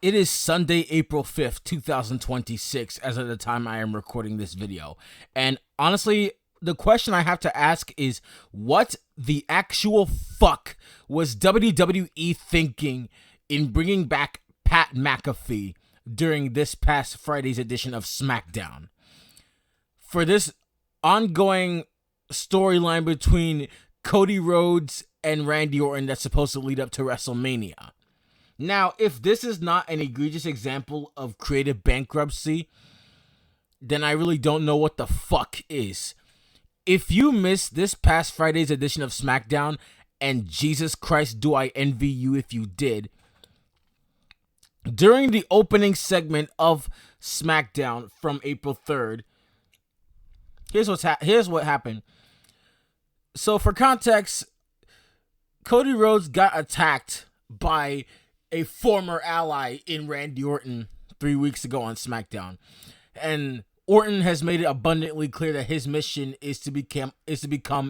It is Sunday, April 5th, 2026, as of the time I am recording this video. And honestly, the question I have to ask is, what the actual fuck was WWE thinking in bringing back Pat McAfee during this past Friday's edition of Smackdown? For this ongoing storyline between Cody Rhodes and Randy Orton that's supposed to lead up to WrestleMania. Now, if this is not an egregious example of creative bankruptcy, then I really don't know what the fuck is. If you missed this past Friday's edition of SmackDown, and Jesus Christ, do I envy you if you did, during the opening segment of SmackDown from April 3rd, here's what happened. So, for context, Cody Rhodes got attacked by a former ally in Randy Orton 3 weeks ago on SmackDown. And Orton has made it abundantly clear that his mission is to become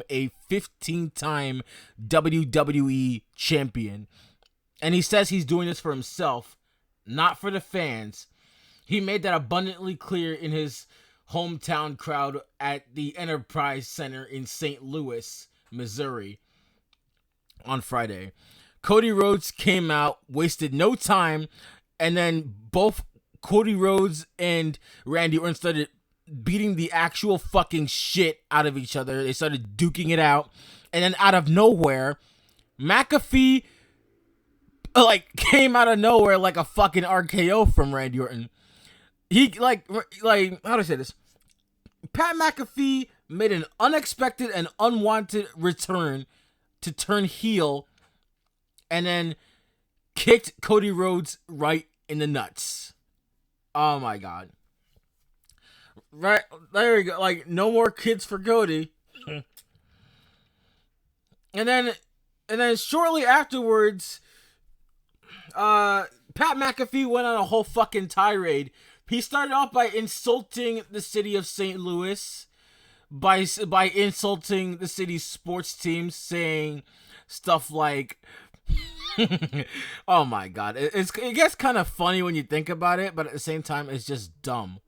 a 15-time WWE champion. And he says he's doing this for himself, not for the fans. He made that abundantly clear in his hometown crowd at the Enterprise Center in St. Louis, Missouri on Friday. Cody Rhodes came out, wasted no time, and then both Cody Rhodes and Randy Orton started beating the actual fucking shit out of each other. They started duking it out, and then out of nowhere, McAfee came out of nowhere like a fucking RKO from Randy Orton. He how do I say this? Pat McAfee made an unexpected and unwanted return to turn heel, and then kicked Cody Rhodes right in the nuts. Oh my god. Right, there we go. No more kids for Cody. and then shortly afterwards, Pat McAfee went on a whole fucking tirade. He started off by insulting the city of St. Louis, by insulting the city's sports teams, saying stuff like, oh my god, it gets kind of funny when you think about it, but at the same time, it's just dumb.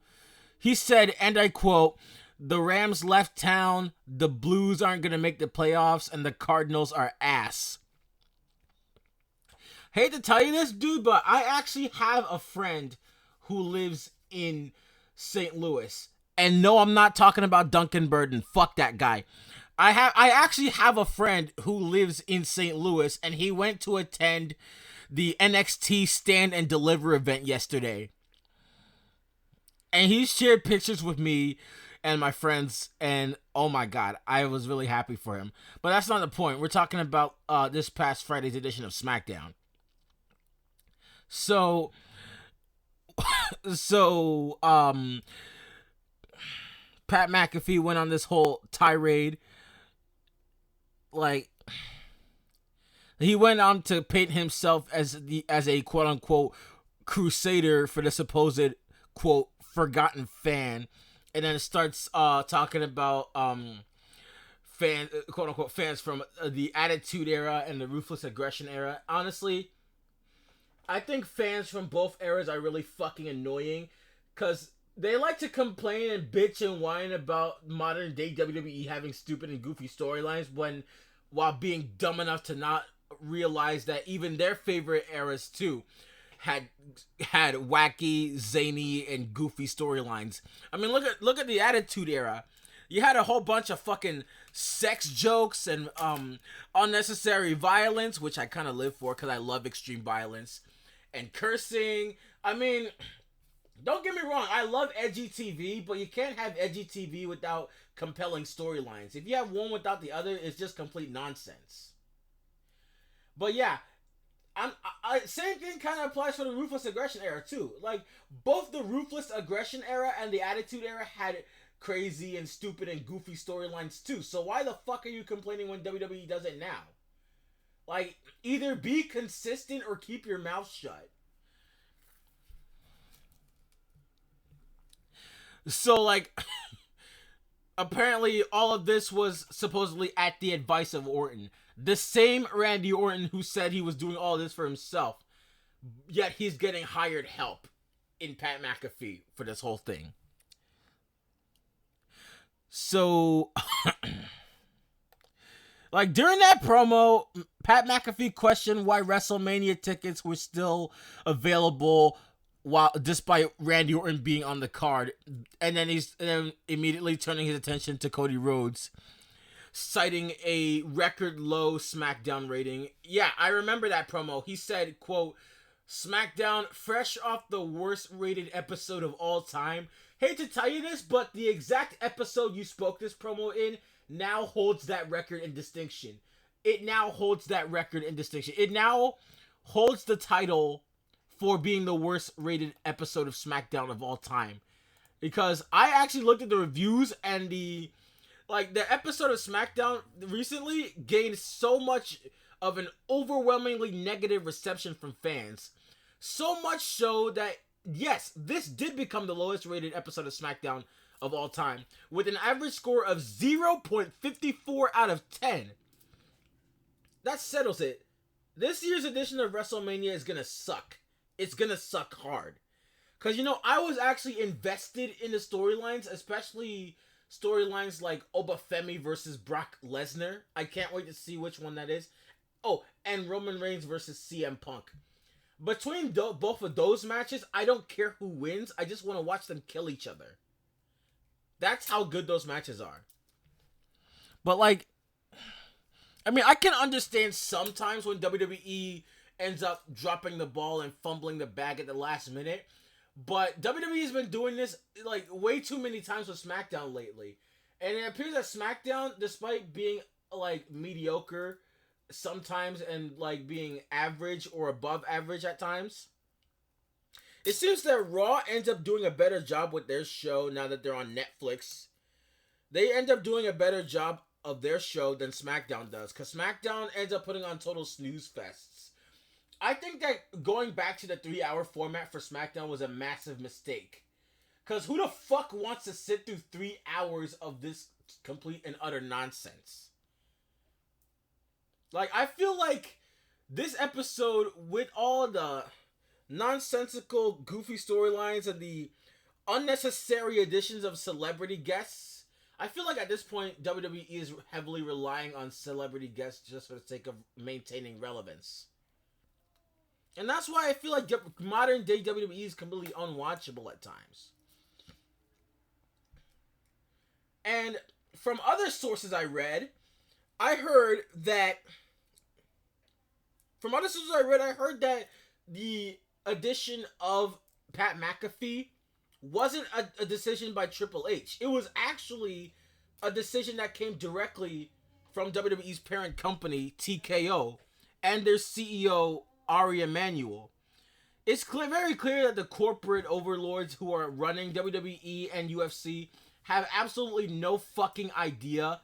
He said, and I quote, "The Rams left town, the Blues aren't going to make the playoffs, and the Cardinals are ass." Hate to tell you this, dude, but I actually have a friend who lives in St. Louis. And no, I'm not talking about Duncan Burden. Fuck that guy. I actually have a friend who lives in St. Louis, and he went to attend the NXT Stand and Deliver event yesterday. And he shared pictures with me and my friends, and oh my god, I was really happy for him. But that's not the point. We're talking about this past Friday's edition of SmackDown. So Pat McAfee went on this whole tirade. He went on to paint himself as a quote unquote crusader for the supposed quote forgotten fan, and then starts talking about fan quote unquote fans from the Attitude Era and the Ruthless Aggression Era. Honestly, I think fans from both eras are really fucking annoying, because they like to complain and bitch and whine about modern day WWE having stupid and goofy storylines while being dumb enough to not realize that even their favorite eras too had wacky, zany, and goofy storylines. I mean, look at the Attitude Era. You had a whole bunch of fucking sex jokes and unnecessary violence, which I kind of live for because I love extreme violence, and cursing. I mean, don't get me wrong, I love edgy TV, but you can't have edgy TV without compelling storylines. If you have one without the other, it's just complete nonsense. But yeah, same thing kind of applies for the Ruthless Aggression Era too. Both the Ruthless Aggression Era and the Attitude Era had crazy and stupid and goofy storylines too. So why the fuck are you complaining when WWE does it now? Either be consistent or keep your mouth shut. So, apparently all of this was supposedly at the advice of Orton. The same Randy Orton who said he was doing all this for himself. yet he's getting hired help in Pat McAfee for this whole thing. So, like, during that promo, Pat McAfee questioned why WrestleMania tickets were still available while despite Randy Orton being on the card, and then immediately turning his attention to Cody Rhodes, citing a record low SmackDown rating. Yeah, I remember that promo. He said, quote, SmackDown, fresh off the worst rated episode of all time. Hate to tell you this, but the exact episode you spoke this promo in now holds that record in distinction. It now holds that record in distinction. It now holds the title for being the worst rated episode of SmackDown of all time. Because I actually looked at the reviews, and the episode of SmackDown recently gained so much of an overwhelmingly negative reception from fans. So much so that, yes, this did become the lowest rated episode of SmackDown of all time, with an average score of 0.54 out of 10. That settles it. This year's edition of WrestleMania is gonna suck. It's gonna suck hard. Because, I was actually invested in the storylines, especially storylines like Obafemi versus Brock Lesnar. I can't wait to see which one that is. Oh, and Roman Reigns versus CM Punk. Between both of those matches, I don't care who wins. I just want to watch them kill each other. That's how good those matches are. But, I can understand sometimes when WWE ends up dropping the ball and fumbling the bag at the last minute. But WWE has been doing this, way too many times with SmackDown lately. And it appears that SmackDown, despite being, mediocre sometimes and, being average or above average at times, it seems that Raw ends up doing a better job with their show now that they're on Netflix. They end up doing a better job of their show than SmackDown does, because SmackDown ends up putting on total snooze fests. I think that going back to the 3-hour format for SmackDown was a massive mistake. Because who the fuck wants to sit through 3 hours of this complete and utter nonsense? I feel like this episode, with all the nonsensical, goofy storylines and the unnecessary additions of celebrity guests, I feel like at this point, WWE is heavily relying on celebrity guests just for the sake of maintaining relevance. And that's why I feel like modern day WWE is completely unwatchable at times. And from other sources I read, I heard that the addition of Pat McAfee wasn't a decision by Triple H. It was actually a decision that came directly from WWE's parent company, TKO, and their CEO, Ari Emanuel. It's very clear that the corporate overlords who are running WWE and UFC have absolutely no fucking idea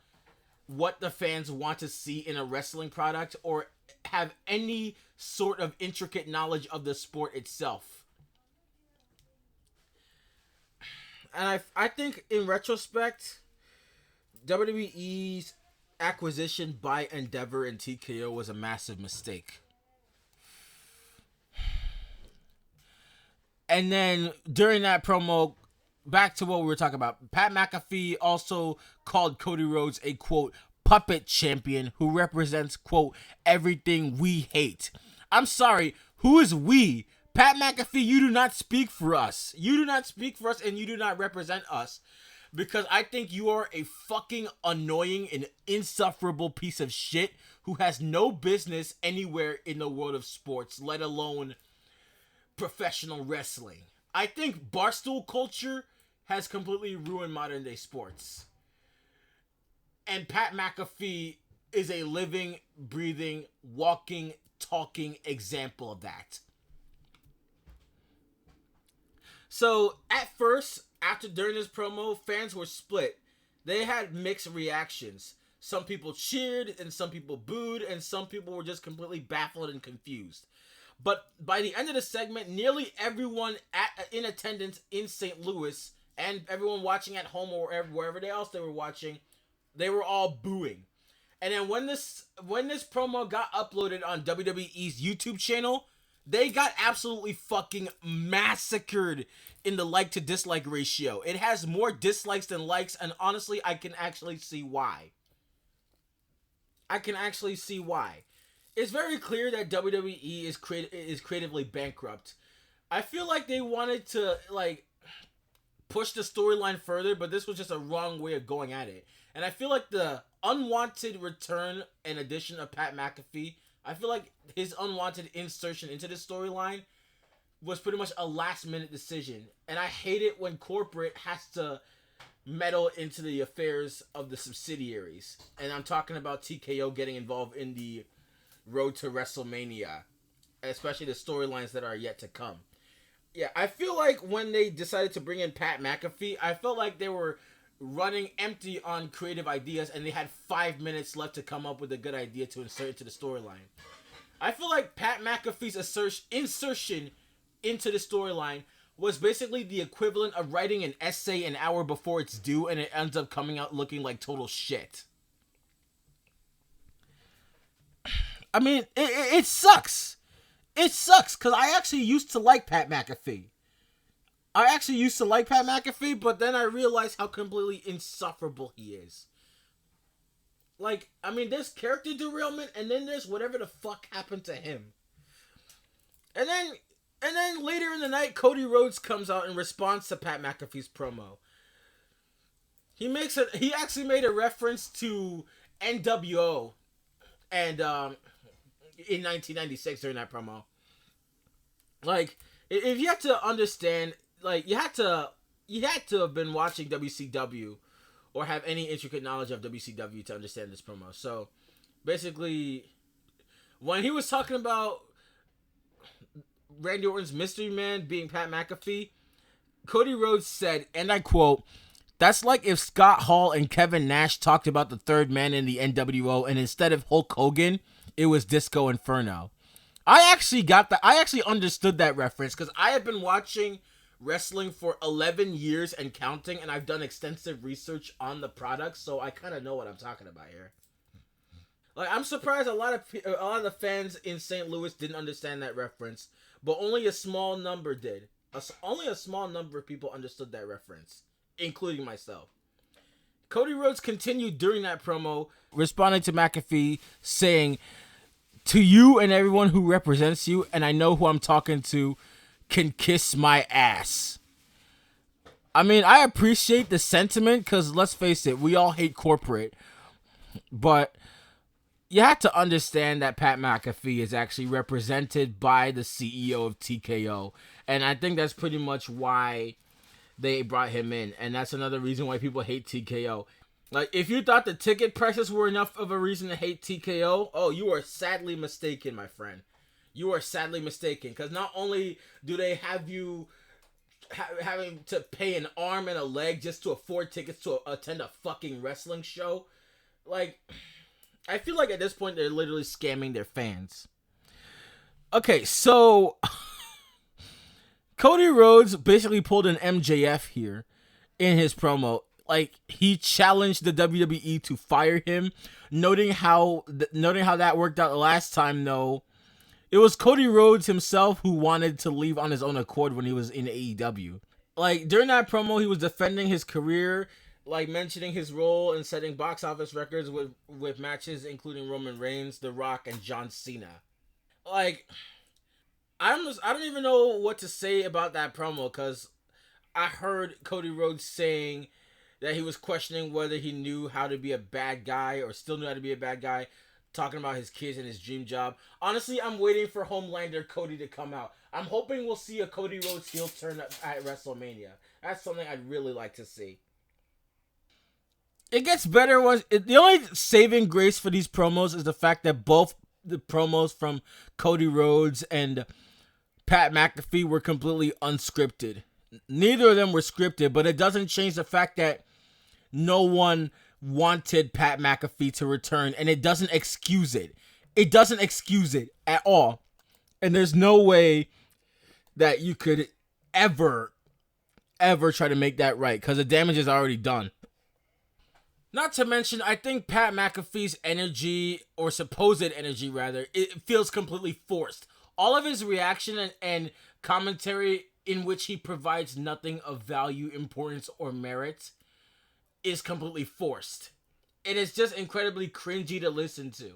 what the fans want to see in a wrestling product, or have any sort of intricate knowledge of the sport itself. And I think in retrospect, WWE's acquisition by Endeavor and TKO was a massive mistake. And then during that promo, back to what we were talking about, Pat McAfee also called Cody Rhodes a, quote, puppet champion who represents, quote, everything we hate. I'm sorry, who is we? Pat McAfee, you do not speak for us. You do not speak for us, and you do not represent us. Because I think you are a fucking annoying and insufferable piece of shit who has no business anywhere in the world of sports, let alone professional wrestling. I think barstool culture has completely ruined modern day sports. And Pat McAfee is a living, breathing, walking, talking example of that. So, at first, during this promo, fans were split. They had mixed reactions. Some people cheered, and some people booed, and some people were just completely baffled and confused. But by the end of the segment, nearly everyone in attendance in St. Louis, and everyone watching at home or wherever else they were watching, they were all booing. And then when this promo got uploaded on WWE's YouTube channel, They got absolutely fucking massacred in the like to dislike ratio. It has more dislikes than likes, and honestly, I can actually see why. I can actually see why. It's very clear that WWE is creatively bankrupt. I feel like they wanted to like push the storyline further, but this was just a wrong way of going at it. And I feel like the unwanted return and addition of Pat McAfee, I feel like his unwanted insertion into the storyline was pretty much a last minute decision. And I hate it when corporate has to meddle into the affairs of the subsidiaries. And I'm talking about TKO getting involved in the road to WrestleMania, especially the storylines that are yet to come. Yeah, I feel like when they decided to bring in Pat McAfee, I felt like they were running empty on creative ideas and they had 5 minutes left to come up with a good idea to insert into the storyline. I feel like Pat McAfee's insertion into the storyline was basically the equivalent of writing an essay an hour before it's due and it ends up coming out looking like total shit. I mean, it sucks. It sucks because I actually used to like Pat McAfee. But then I realized how completely insufferable he is. Like, I mean, there's character derailment, and then there's whatever the fuck happened to him. And then later in the night, Cody Rhodes comes out in response to Pat McAfee's promo. He actually made a reference to NWO, and in 1996 during that promo. Like, if you have to understand, like, you had to have been watching WCW or have any intricate knowledge of WCW to understand this promo. So, basically, when he was talking about Randy Orton's Mystery Man being Pat McAfee, Cody Rhodes said, and I quote, "That's like if Scott Hall and Kevin Nash talked about the third man in the NWO, and instead of Hulk Hogan, it was Disco Inferno." I actually got that. I actually understood that reference because I have been watching wrestling for 11 years and counting, and I've done extensive research on the product, so I kind of know what I'm talking about here. Like, I'm surprised a lot of the fans in St. Louis didn't understand that reference, but only a small number did. Only a small number of people understood that reference, including myself. Cody Rhodes continued during that promo, responding to McAfee, saying, "To you and everyone who represents you, and I know who I'm talking to, can kiss my ass." I mean, I appreciate the sentiment because let's face it, we all hate corporate. But you have to understand that Pat McAfee is actually represented by the CEO of TKO. And I think that's pretty much why they brought him in. And that's another reason why people hate TKO. Like, if you thought the ticket prices were enough of a reason to hate TKO, oh, you are sadly mistaken, my friend. You are sadly mistaken. Because not only do they have you having to pay an arm and a leg just to afford tickets to attend a fucking wrestling show, like, I feel like at this point they're literally scamming their fans. Okay, so Cody Rhodes basically pulled an MJF here in his promo. Like, he challenged the WWE to fire him, noting how that worked out the last time. Though it was Cody Rhodes himself who wanted to leave on his own accord when he was in AEW. Like, during that promo, he was defending his career, like mentioning his role in setting box office records with matches including Roman Reigns, The Rock, and John Cena. Like, I don't even know what to say about that promo because I heard Cody Rhodes saying that he was questioning whether he knew how to be a bad guy or still knew how to be a bad guy, talking about his kids and his dream job. Honestly, I'm waiting for Homelander Cody to come out. I'm hoping we'll see a Cody Rhodes heel turn at WrestleMania. That's something I'd really like to see. It gets better the only saving grace for these promos is the fact that both the promos from Cody Rhodes and Pat McAfee were completely unscripted. Neither of them were scripted, but it doesn't change the fact that no one wanted Pat McAfee to return, and it doesn't excuse it. It doesn't excuse it at all. And there's no way that you could ever try to make that right, because the damage is already done. Not to mention, I think Pat McAfee's energy, or supposed energy rather, it feels completely forced. All of his reaction and commentary in which he provides nothing of value, importance, or merit is completely forced. It is just incredibly cringy to listen to.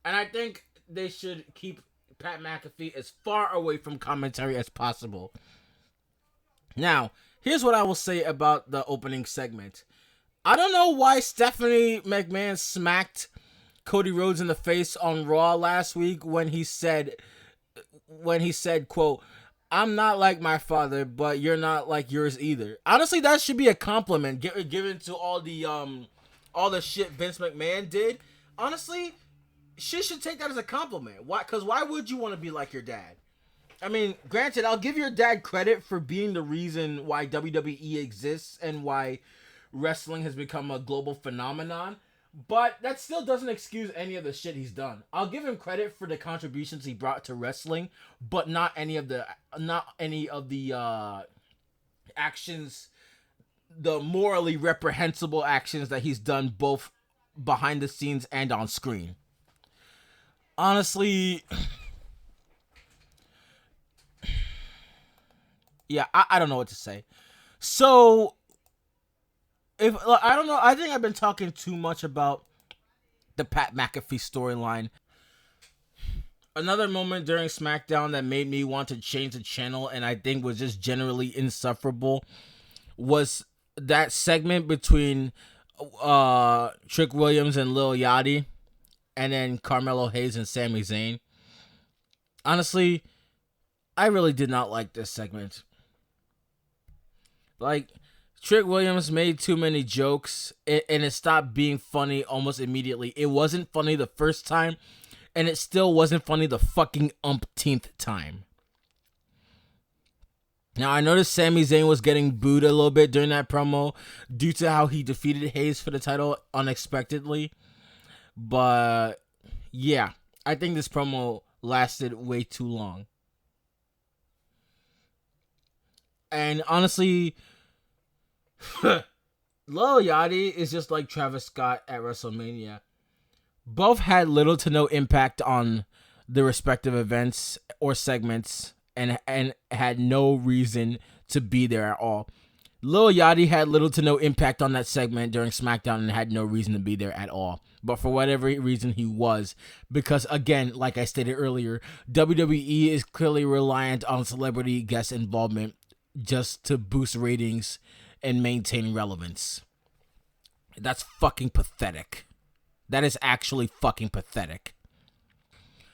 And I think they should keep Pat McAfee as far away from commentary as possible. Now, here's what I will say about the opening segment. I don't know why Stephanie McMahon smacked Cody Rhodes in the face on Raw last week when he said, quote, "I'm not like my father, but you're not like yours either." Honestly, that should be a compliment given to all the shit Vince McMahon did. Honestly, she should take that as a compliment. Why? Because why would you want to be like your dad? I mean, granted, I'll give your dad credit for being the reason why WWE exists and why wrestling has become a global phenomenon, but that still doesn't excuse any of the shit he's done. I'll give him credit for the contributions he brought to wrestling, but not any of the actions, the morally reprehensible actions that he's done both behind the scenes and on screen. Honestly, yeah, I don't know what to say. So, I don't know, I think I've been talking too much about the Pat McAfee storyline. Another moment during Smackdown that made me want to change the channel and I think was just generally insufferable was that segment between Trick Williams and Lil Yachty, and then Carmelo Hayes and Sami Zayn. Honestly, I really did not like this segment. Like, Trick Williams made too many jokes, and it stopped being funny almost immediately. It wasn't funny the first time, and it still wasn't funny the fucking umpteenth time. Now, I noticed Sami Zayn was getting booed a little bit during that promo due to how he defeated Hayes for the title unexpectedly. But, yeah, I think this promo lasted way too long. And honestly, Lil Yachty is just like Travis Scott at WrestleMania. Both had little to no impact on the respective events or segments and had no reason to be there at all. Lil Yachty had little to no impact on that segment during SmackDown and had no reason to be there at all. But for whatever reason, he was. Because, again, like I stated earlier, WWE is clearly reliant on celebrity guest involvement just to boost ratings and maintain relevance. That's fucking pathetic. That is actually fucking pathetic.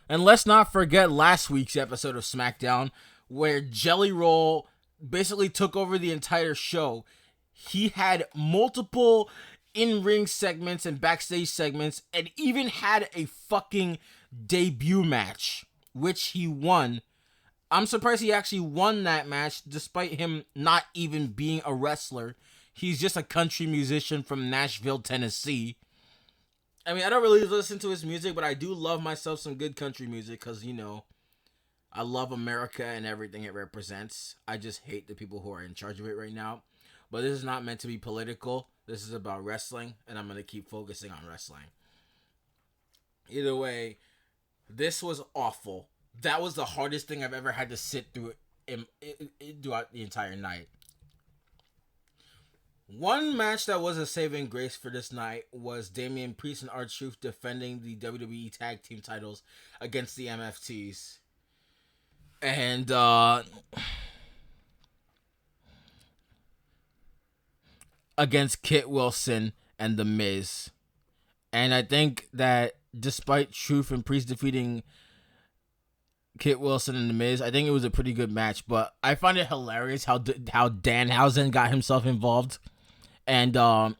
And let's not forget last week's episode of SmackDown, where Jelly Roll basically took over the entire show. He had multiple in-ring segments and backstage segments, and even had a fucking debut match, which he won. I'm surprised he actually won that match, despite him not even being a wrestler. He's just a country musician from Nashville, Tennessee. I mean, I don't really listen to his music, but I do love myself some good country music, because, you know, I love America and everything it represents. I just hate the people who are in charge of it right now. But this is not meant to be political. This is about wrestling, and I'm going to keep focusing on wrestling. Either way, this was awful. That was the hardest thing I've ever had to sit through throughout the entire night. One match that was a saving grace for this night was Damian Priest and R-Truth defending the WWE Tag Team titles against the MFTs. And, against Kit Wilson and The Miz. And I think that despite Truth and Priest defeating Kit Wilson and The Miz, I think it was a pretty good match. But I find it hilarious how Danhausen got himself involved. And the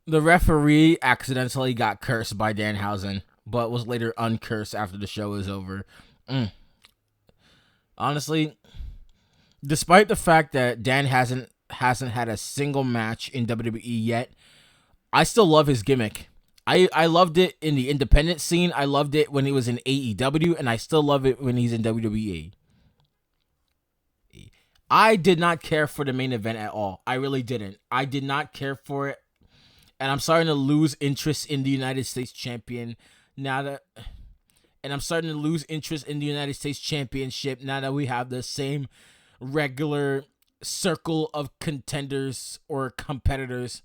referee accidentally got cursed by Danhausen, but was later uncursed after the show was over. Honestly, despite the fact that Dan hasn't had a single match in WWE yet, I still love his gimmick. I loved it in the independent scene. I loved it when he was in AEW, and I still love it when he's in WWE. I did not care for the main event at all. I really didn't. I did not care for it. And I'm starting to lose interest in the United States champion now that, and I'm starting to lose interest in the United States Championship now that we have the same regular circle of contenders or competitors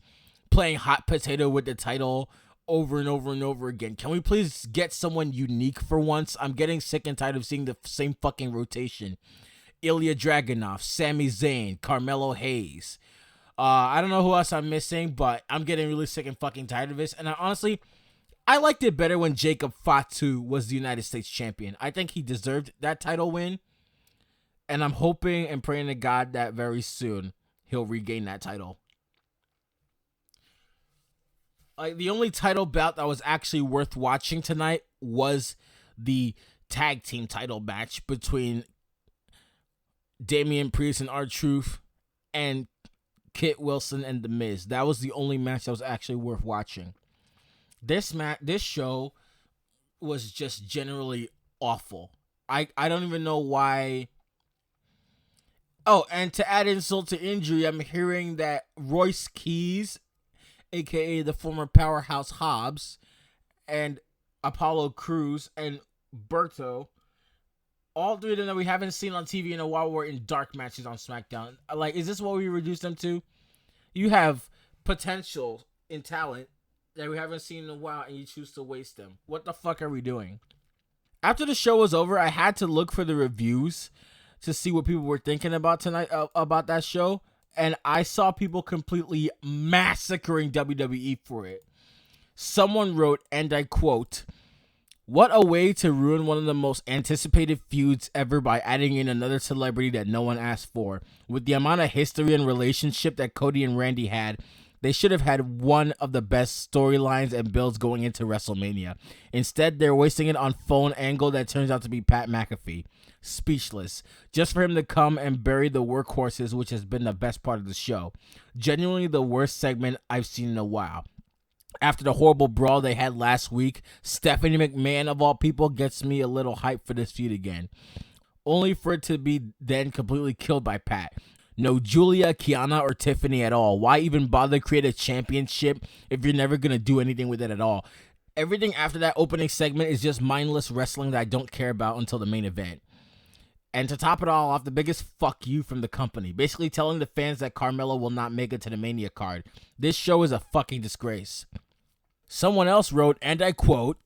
playing hot potato with the title over and over and over again. Can we please get someone unique for once? I'm getting sick and tired of seeing the same fucking rotation. Ilya Dragunov, Sami Zayn, Carmelo Hayes. I don't know who else I'm missing, but I'm getting really sick and fucking tired of this. And I liked it better when Jacob Fatu was the United States champion. I think he deserved that title win. And I'm hoping and praying to God that very soon he'll regain that title. Like, the only title bout that was actually worth watching tonight was the tag team title match between Damian Priest and R-Truth and Kit Wilson and The Miz. That was the only match that was actually worth watching. This show was just generally awful. I don't even know why. Oh, and to add insult to injury, I'm hearing that Royce Keys, a.k.a. the former Powerhouse Hobbs, and Apollo Crews, and Berto, all three of them that we haven't seen on TV in a while were in dark matches on SmackDown. Like, is this what we reduce them to? You have potential in talent that we haven't seen in a while, and you choose to waste them. What the fuck are we doing? After the show was over, I had to look for the reviews to see what people were thinking about tonight, about that show, and I saw people completely massacring WWE for it. Someone wrote, and I quote, "What a way to ruin one of the most anticipated feuds ever by adding in another celebrity that no one asked for. With the amount of history and relationship that Cody and Randy had, they should have had one of the best storylines and builds going into WrestleMania. Instead, they're wasting it on phone angle that turns out to be Pat McAfee. Speechless. Just for him to come and bury the workhorses, which has been the best part of the show. Genuinely the worst segment I've seen in a while. After the horrible brawl they had last week, Stephanie McMahon, of all people, gets me a little hyped for this feud again. Only for it to be then completely killed by Pat. No Julia, Kiana, or Tiffany at all. Why even bother create a championship if you're never going to do anything with it at all? Everything after that opening segment is just mindless wrestling that I don't care about until the main event. And to top it all off, the biggest fuck you from the company. Basically telling the fans that Carmelo will not make it to the Mania card. This show is a fucking disgrace." Someone else wrote, and I quote,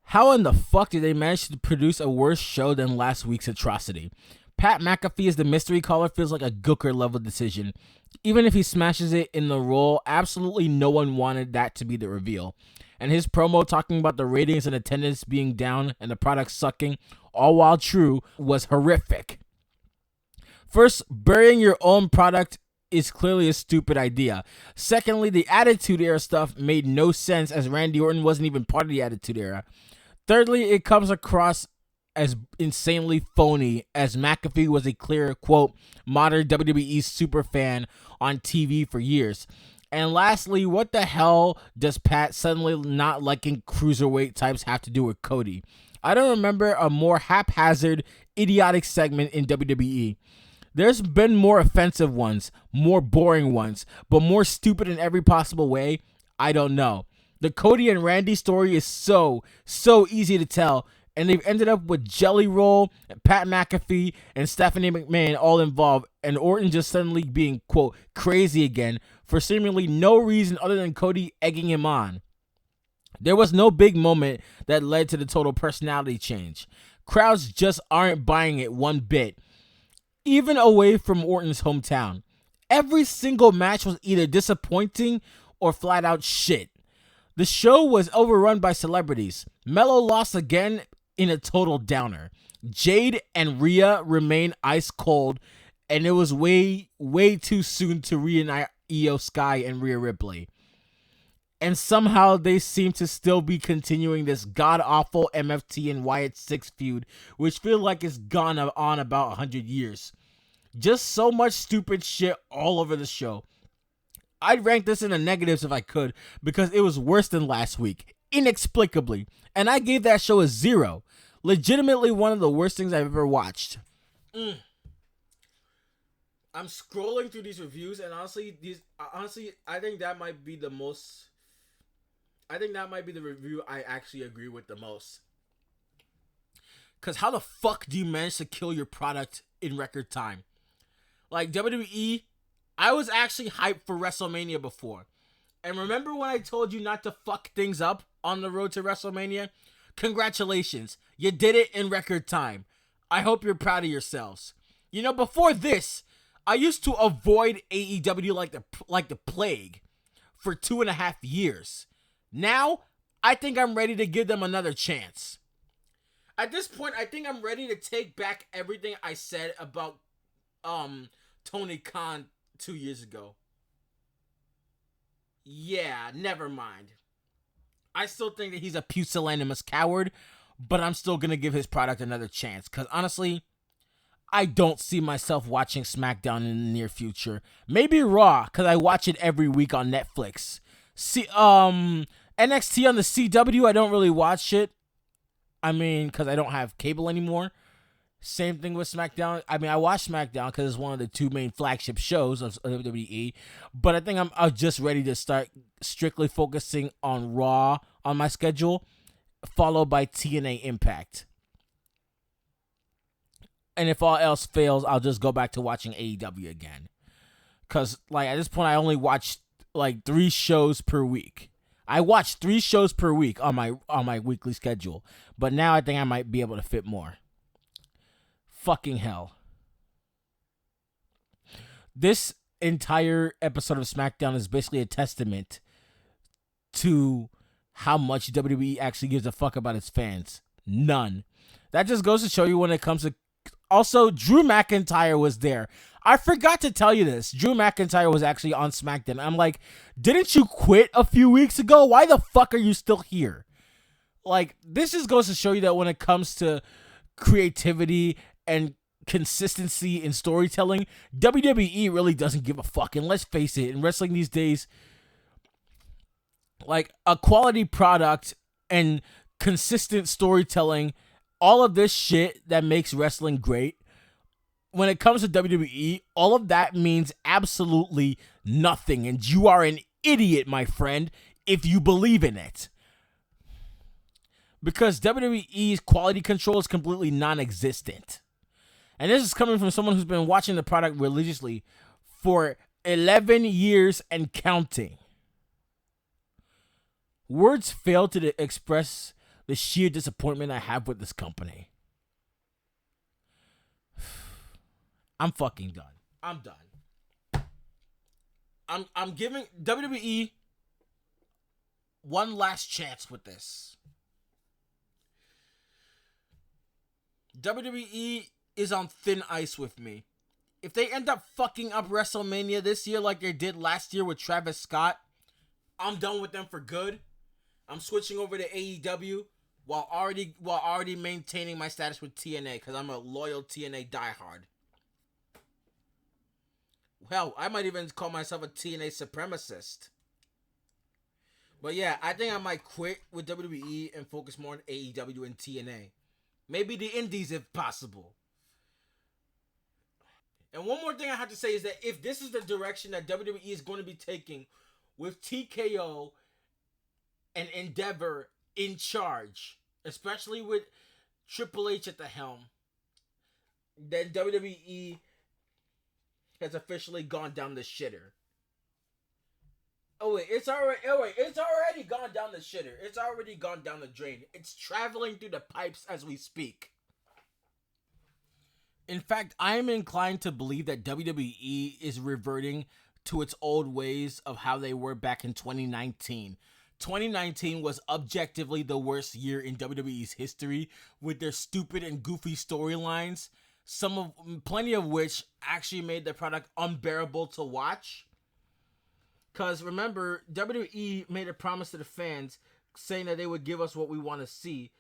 "How in the fuck did they manage to produce a worse show than last week's atrocity? Pat McAfee as the mystery caller feels like a Gooker level decision. Even if he smashes it in the role, absolutely no one wanted that to be the reveal. And his promo talking about the ratings and attendance being down and the product sucking, all while true, was horrific. First, burying your own product is clearly a stupid idea. Secondly, the Attitude Era stuff made no sense as Randy Orton wasn't even part of the Attitude Era. Thirdly, it comes across as insanely phony, as McAfee was a clear, quote, modern WWE superfan on TV for years. And lastly, what the hell does Pat suddenly not liking cruiserweight types have to do with Cody? I don't remember a more haphazard, idiotic segment in WWE. There's been more offensive ones, more boring ones, but more stupid in every possible way. I don't know. The Cody and Randy story is so easy to tell, and they've ended up with Jelly Roll, Pat McAfee, and Stephanie McMahon all involved, and Orton just suddenly being, quote, crazy again for seemingly no reason other than Cody egging him on. There was no big moment that led to the total personality change. Crowds just aren't buying it one bit, even away from Orton's hometown. Every single match was either disappointing or flat out shit. The show was overrun by celebrities. Melo lost again in a total downer. Jade and Rhea remain ice cold, and it was way too soon to reunite Io Sky and Rhea Ripley. And somehow they seem to still be continuing this god-awful MFT and Wyatt Six feud, which feel like it's gone on about 100 years. Just so much stupid shit all over the show. I'd rank this in the negatives if I could, because it was worse than last week, inexplicably. And I gave that show a 0. Legitimately one of the worst things I've ever watched. I'm scrolling through these reviews, and honestly, I think that might be the most. I think that might be the review I actually agree with the most. Because how the fuck do you manage to kill your product in record time? Like WWE, I was actually hyped for WrestleMania before. And remember when I told you not to fuck things up on the road to WrestleMania? Congratulations. You did it in record time. I hope you're proud of yourselves. You know, before this, I used to avoid AEW like the plague for 2.5 years. Now, I think I'm ready to give them another chance. At this point, I think I'm ready to take back everything I said about Tony Khan 2 years ago. Yeah, never mind. I still think that he's a pusillanimous coward, but I'm still going to give his product another chance. Because honestly, I don't see myself watching Smackdown in the near future. Maybe Raw, because I watch it every week on Netflix. See, NXT on the CW, I don't really watch it. I mean, because I don't have cable anymore. Same thing with SmackDown. I mean, I watch SmackDown because it's one of the two main flagship shows of WWE. But I think I'm just ready to start strictly focusing on Raw on my schedule, followed by TNA Impact. And if all else fails, I'll just go back to watching AEW again. Because, like, at this point, I only watch, like, 3 shows per week. I watch 3 shows per week on my weekly schedule. But now I think I might be able to fit more. Fucking hell. This entire episode of SmackDown is basically a testament to how much WWE actually gives a fuck about its fans. None. That just goes to show you when it comes to... Also, Drew McIntyre was there. I forgot to tell you this. Drew McIntyre was actually on SmackDown. I'm like, didn't you quit a few weeks ago? Why the fuck are you still here? Like, this just goes to show you that when it comes to creativity and consistency in storytelling, WWE really doesn't give a fuck. And let's face it, in wrestling these days, like, a quality product and consistent storytelling, all of this shit that makes wrestling great, when it comes to WWE, all of that means absolutely nothing. And you are an idiot, my friend, if you believe in it. Because WWE's quality control is completely non-existent. And this is coming from someone who's been watching the product religiously for 11 years and counting. Words fail to express the sheer disappointment I have with this company. I'm fucking done. I'm done. I'm giving WWE one last chance with this. WWE is on thin ice with me. If they end up fucking up WrestleMania this year like they did last year with Travis Scott, I'm done with them for good. I'm switching over to AEW while already maintaining my status with TNA because I'm a loyal TNA diehard. Hell, I might even call myself a TNA supremacist. But yeah, I think I might quit with WWE and focus more on AEW and TNA. Maybe the indies if possible. And one more thing I have to say is that if this is the direction that WWE is going to be taking with TKO and Endeavor in charge, especially with Triple H at the helm, then WWE has officially gone down the shitter. It's already gone down the shitter. It's already gone down the drain. It's traveling through the pipes as we speak. In fact, I am inclined to believe that WWE is reverting to its old ways of how they were back in 2019. 2019 was objectively the worst year in WWE's history with their stupid and goofy storylines, plenty of which actually made the product unbearable to watch. Because remember, WWE made a promise to the fans saying that they would give us what we want to see,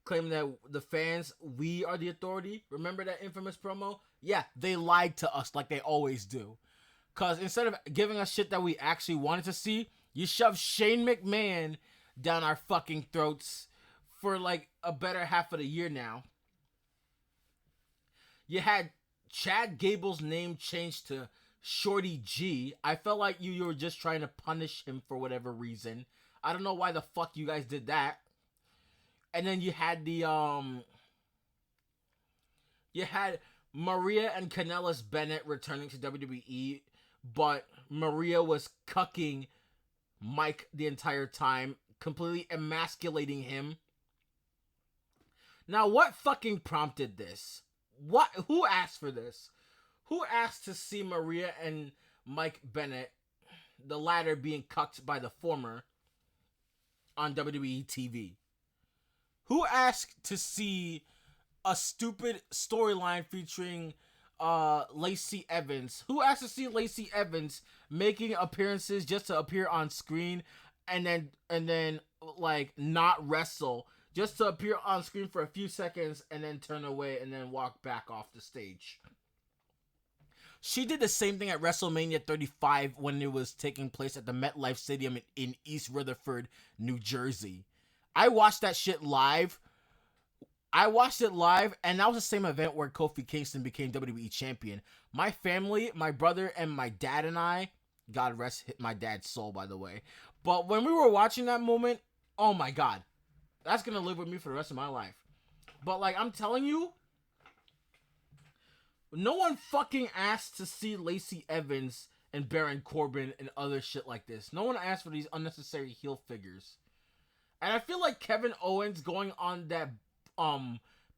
claiming that the fans, we are the authority. Remember that infamous promo? Yeah, they lied to us like they always do. Because instead of giving us shit that we actually wanted to see, you shoved Shane McMahon down our fucking throats for like a better half of the year now. You had Chad Gable's name changed to Shorty G. I felt like you were just trying to punish him for whatever reason. I don't know why the fuck you guys did that. And then you had Maria and Kanellis Bennett returning to WWE, but Maria was cucking Mike the entire time, completely emasculating him. Now, what fucking prompted this? Who asked for this? Who asked to see Maria and Mike Bennett, the latter being cucked by the former, on WWE TV? Who asked to see a stupid storyline featuring Lacey Evans? Who asked to see Lacey Evans making appearances just to appear on screen and then like not wrestle, just to appear on screen for a few seconds and then turn away and then walk back off the stage? She did the same thing at WrestleMania 35 when it was taking place at the MetLife Stadium in East Rutherford, New Jersey. I watched that shit live. And that was the same event where Kofi Kingston became WWE champion. My family, my brother, and my dad and I, God rest my dad's soul, by the way. But when we were watching that moment, oh my God, that's gonna live with me for the rest of my life. But like, I'm telling you, no one fucking asked to see Lacey Evans and Baron Corbin and other shit like this. No one asked for these unnecessary heel figures. And I feel like Kevin Owens going on that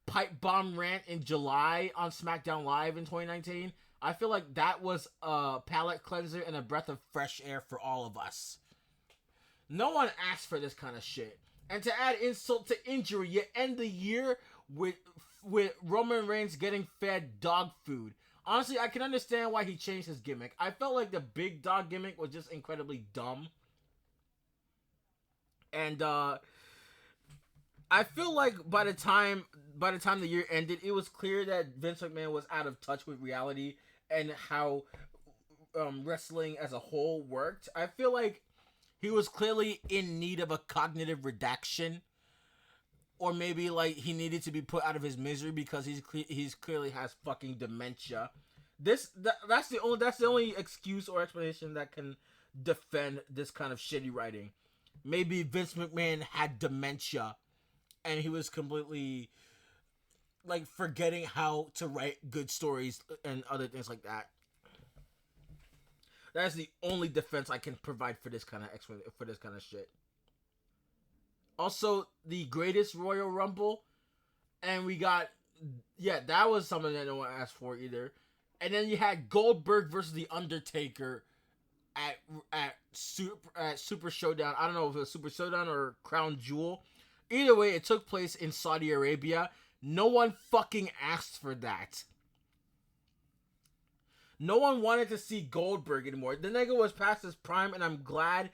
pipe bomb rant in July on Smackdown Live in 2019, I feel like that was a palate cleanser and a breath of fresh air for all of us. No one asked for this kind of shit. And to add insult to injury, you end the year with Roman Reigns getting fed dog food. Honestly, I can understand why he changed his gimmick. I felt like the big dog gimmick was just incredibly dumb. And I feel like by the time the year ended, it was clear that Vince McMahon was out of touch with reality and how wrestling as a whole worked. I feel like he was clearly in need of a cognitive redaction, or maybe like he needed to be put out of his misery because he's clearly has fucking dementia. That's the only excuse or explanation that can defend this kind of shitty writing. Maybe Vince McMahon had dementia and he was completely like forgetting how to write good stories and other things like that. That's the only defense I can provide for this kind of shit. Also, the greatest Royal Rumble, and we got, that was something that no one asked for either. And then you had Goldberg versus The Undertaker at Super Showdown. I don't know if it was Super Showdown or Crown Jewel. Either way, it took place in Saudi Arabia. No one fucking asked for that. No one wanted to see Goldberg anymore. The nigga was past his prime, and I'm glad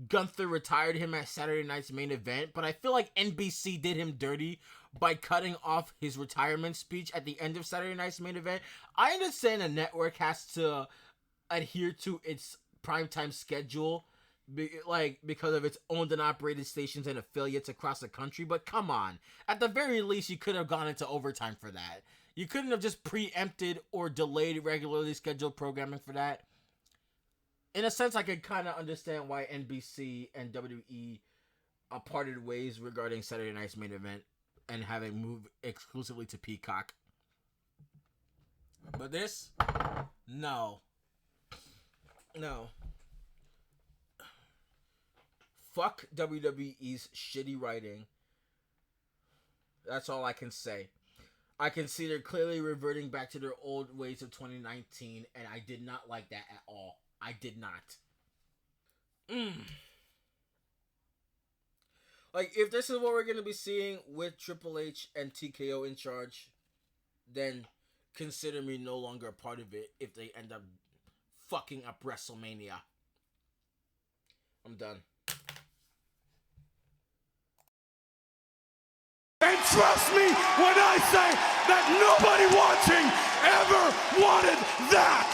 Gunther retired him at Saturday Night's Main Event, but I feel like NBC did him dirty by cutting off his retirement speech at the end of Saturday Night's Main Event. I understand a network has to adhere to its primetime schedule because of its owned and operated stations and affiliates across the country, but come on. At the very least, you could have gone into overtime for that. You couldn't have just preempted or delayed regularly scheduled programming for that. In a sense, I could kind of understand why NBC and WWE parted ways regarding Saturday Night's Main Event and having moved exclusively to Peacock. But this? No. Fuck WWE's shitty writing. That's all I can say. I can see they're clearly reverting back to their old ways of 2019, and I did not like that at all. I did not. Like, if this is what we're going to be seeing with Triple H and TKO in charge, then consider me no longer a part of it if they end up fucking up WrestleMania. I'm done. And trust me when I say that nobody watching ever wanted that.